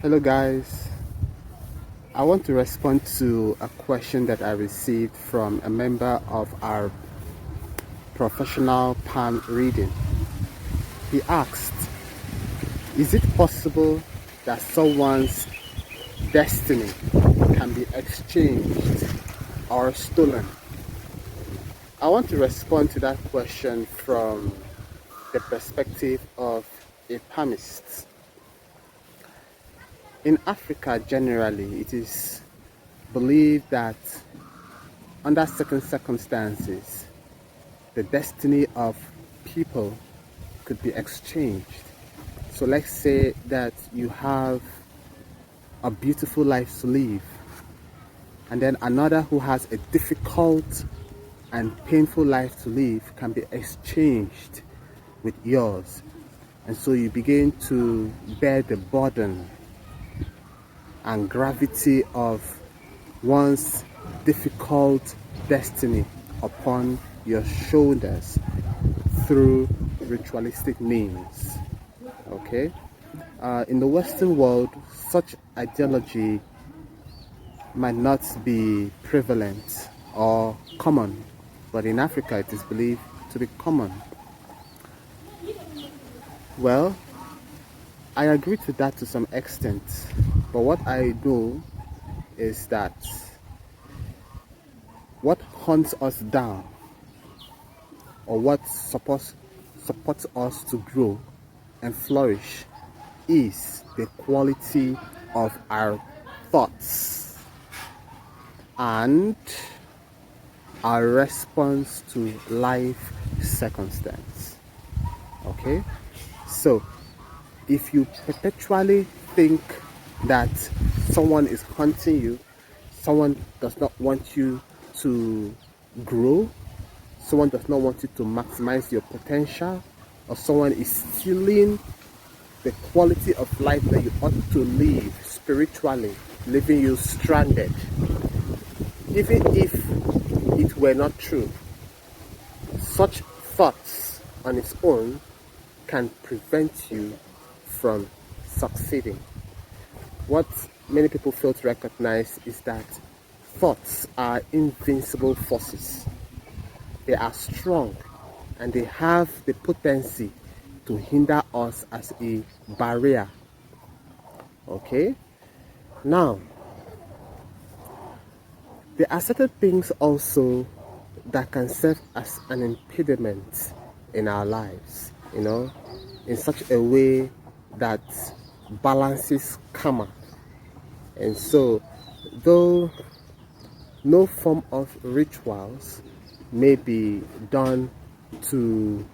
Hello guys, I want to respond to a question that I received from a member of our professional palm reading. He asked, is it possible that someone's destiny can be exchanged or stolen? I want to respond to that question from the perspective of a palmist. In Africa generally, it is believed that under certain circumstances, the destiny of people could be exchanged. So let's say that you have a beautiful life to live, and then another who has a difficult and painful life to live can be exchanged with yours. And so you begin to bear the burden and gravity of one's difficult destiny upon your shoulders through ritualistic means. Okay, in the Western world, such ideology might not be prevalent or common, but in Africa it is believed to be common. Well, I agree to that to some extent, but what I know is that what hunts us down or what supports us to grow and flourish is the quality of our thoughts and our response to life circumstance. Okay, so if you perpetually think that someone is hunting you, someone does not want you to grow, someone does not want you to maximize your potential, or someone is stealing the quality of life that you ought to live spiritually, leaving you stranded, even if it were not true, such thoughts on its own can prevent you from succeeding. What many people fail to recognize is that thoughts are invincible forces. They are strong and they have the potency to hinder us as a barrier. Okay? Now, there are certain things also that can serve as an impediment in our lives, in such a way that balances karma. And so, though no form of rituals may be done to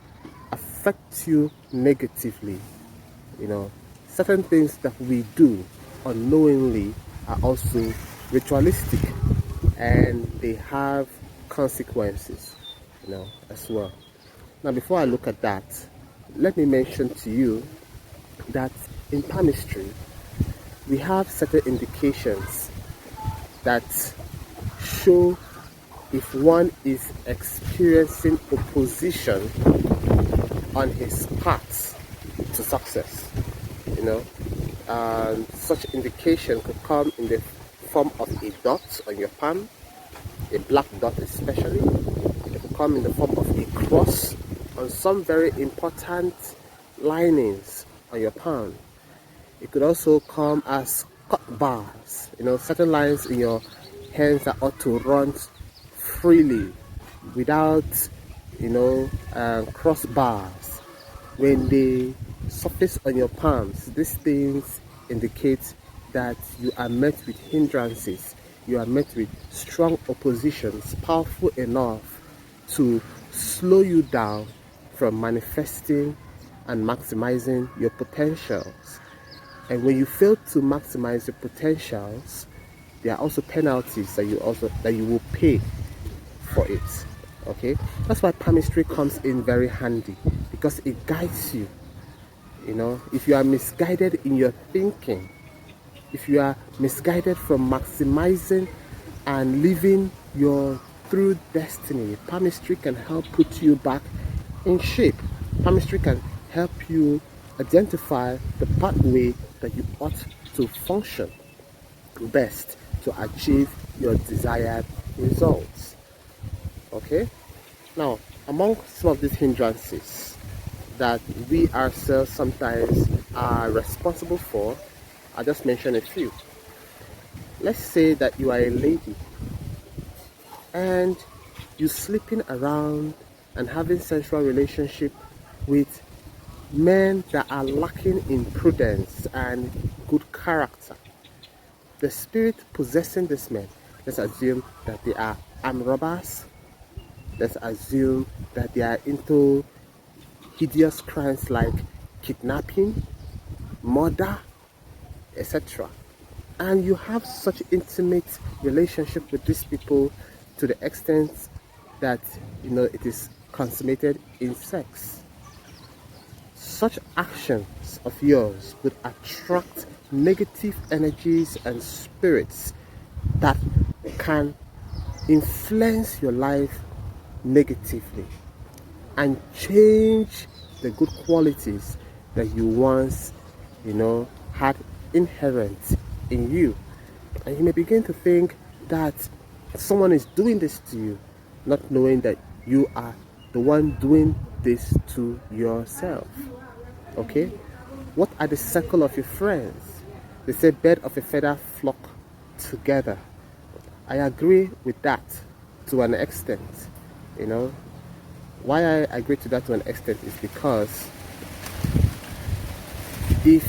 affect you negatively, certain things that we do unknowingly are also ritualistic, and they have consequences, as well. Now, before I look at that, let me mention to you that in palmistry, we have certain indications that show if one is experiencing opposition on his path to success. Such indication could come in the form of a dot on your palm, a black dot especially. It could come in the form of a cross on some very important linings on your palm. It could also come as cut bars, certain lines in your hands that ought to run freely without, cross bars. When they surface on your palms, these things indicate that you are met with hindrances. You are met with strong oppositions, powerful enough to slow you down from manifesting and maximizing your potentials. And when you fail to maximize your potentials, there are also penalties that you will pay for it. Okay, that's why palmistry comes in very handy, because it guides you. If you are misguided in your thinking, if you are misguided from maximizing and living your true destiny, palmistry can help put you back in shape. Palmistry can help you identify the pathway that you ought to function best to achieve your desired results. Okay? Now, among some of these hindrances that we ourselves sometimes are responsible for, I'll just mention a few. Let's say that you are a lady and you're sleeping around and having sexual relationship with men that are lacking in prudence and good character. The spirit possessing these men, let's assume that they are armed robbers. Let's assume that they are into hideous crimes like kidnapping, murder, etc. And you have such intimate relationship with these people to the extent that it is consummated in sex. Such actions of yours would attract negative energies and spirits that can influence your life negatively and change the good qualities that you once had inherent in you. And you may begin to think that someone is doing this to you, not knowing that you are the one doing this to yourself. Okay? What are the circle of your friends? They say bird of a feather flock together. I agree with that to an extent. Why I agree to that to an extent is because if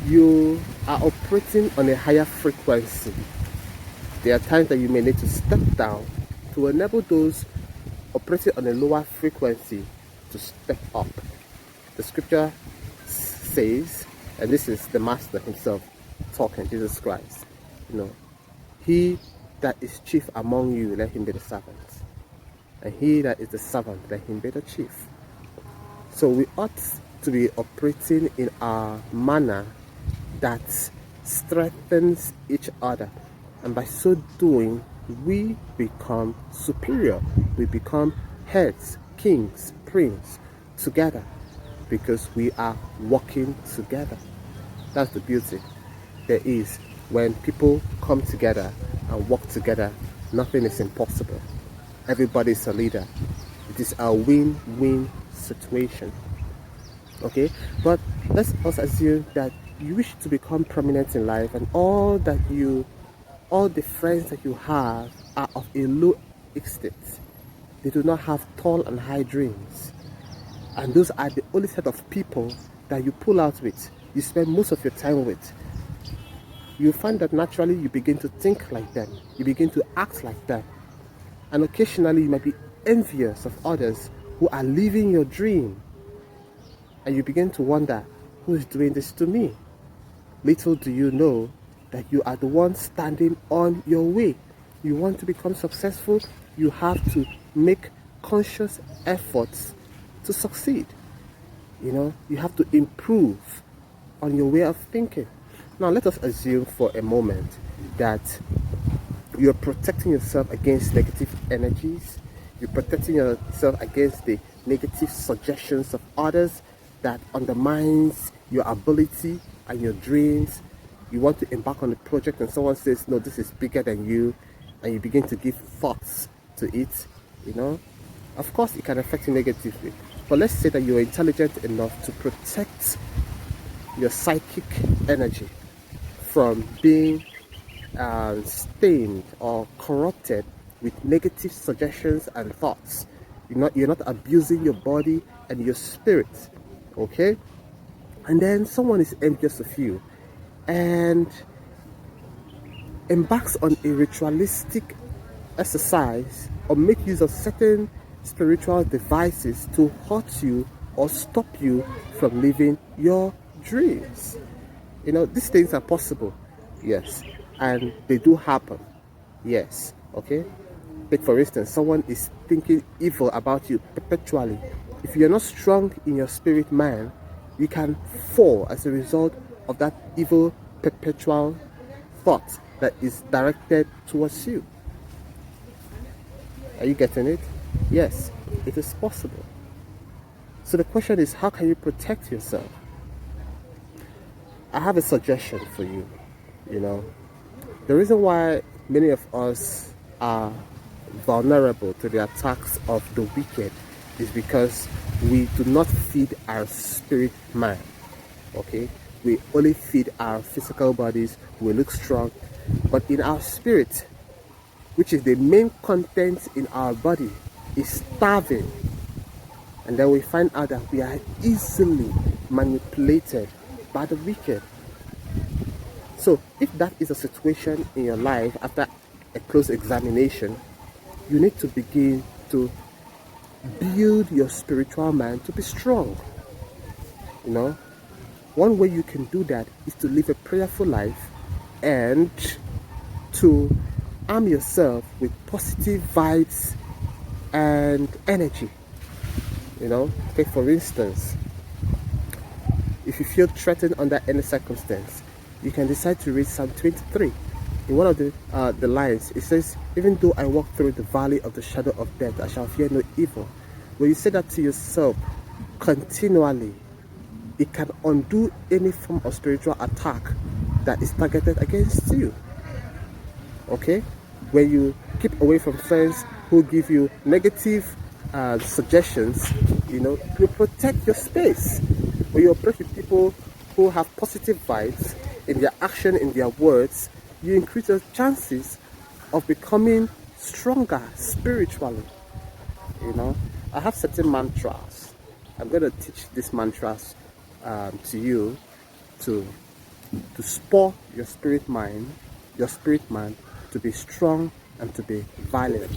you are operating on a higher frequency, there are times that you may need to step down to enable those operating on a lower frequency to step up. The scripture says, and this is the master himself talking, Jesus Christ, he that is chief among you, let him be the servant, and he that is the servant, let him be the chief. So we ought to be operating in a manner that strengthens each other, and by so doing we become superior. We become heads, kings, prince together, because we are working together. That's the beauty there is when people come together and work together. Nothing is impossible. Everybody is a leader. It is a win-win situation. Okay, but let's also assume that you wish to become prominent in life, and all the friends that you have are of a low extent. They do not have tall and high dreams, and those are the only set of people that you pull out with, you spend most of your time with. You find that naturally you begin to think like them, you begin to act like them, and occasionally you might be envious of others who are living your dream, and you begin to wonder, who is doing this to me? Little do you know that you are the one standing on your way. You want to become successful, you have to make conscious efforts to succeed. You have to improve on your way of thinking. Now let us assume for a moment that you're protecting yourself against negative energies. You're protecting yourself against the negative suggestions of others that undermines your ability and your dreams. You want to embark on a project and someone says, no, this is bigger than you, and you begin to give thoughts to it. Of course it can affect you negatively, but let's say that you're intelligent enough to protect your psychic energy from being stained or corrupted with negative suggestions and thoughts. You're not abusing your body and your spirit. Okay? And then someone is envious of you and embarks on a ritualistic exercise or make use of certain spiritual devices to hurt you or stop you from living your dreams. These things are possible, yes, and they do happen, yes. Okay, take for instance, someone is thinking evil about you perpetually. If you're not strong in your spirit man, you can fall as a result of that evil perpetual thought that is directed towards you. Are you getting it? Yes, it is possible. So the question is, how can you protect yourself? I have a suggestion for you. You know, the reason why many of us are vulnerable to the attacks of the wicked is because we do not feed our spirit man. Okay, we only feed our physical bodies. We look strong, but in our spirit, which is the main content in our body, is starving. And then we find out that we are easily manipulated by the wicked. So if that is a situation in your life after a close examination, you need to begin to build your spiritual man to be strong. You know, one way you can do that is to live a prayerful life and to arm yourself with positive vibes and energy. You know, take for instance, if you feel threatened under any circumstance, you can decide to read Psalm 23. In one of the lines, it says, "Even though I walk through the valley of the shadow of death, I shall fear no evil." When you say that to yourself continually, it can undo any form of spiritual attack that is targeted against you. Okay? When you keep away from friends who give you negative suggestions, you protect your space. When you approach with people who have positive vibes in their action, in their words, you increase your chances of becoming stronger spiritually. I have certain mantras. I'm going to teach these mantras to you to spur your spirit man to be strong and to be violent.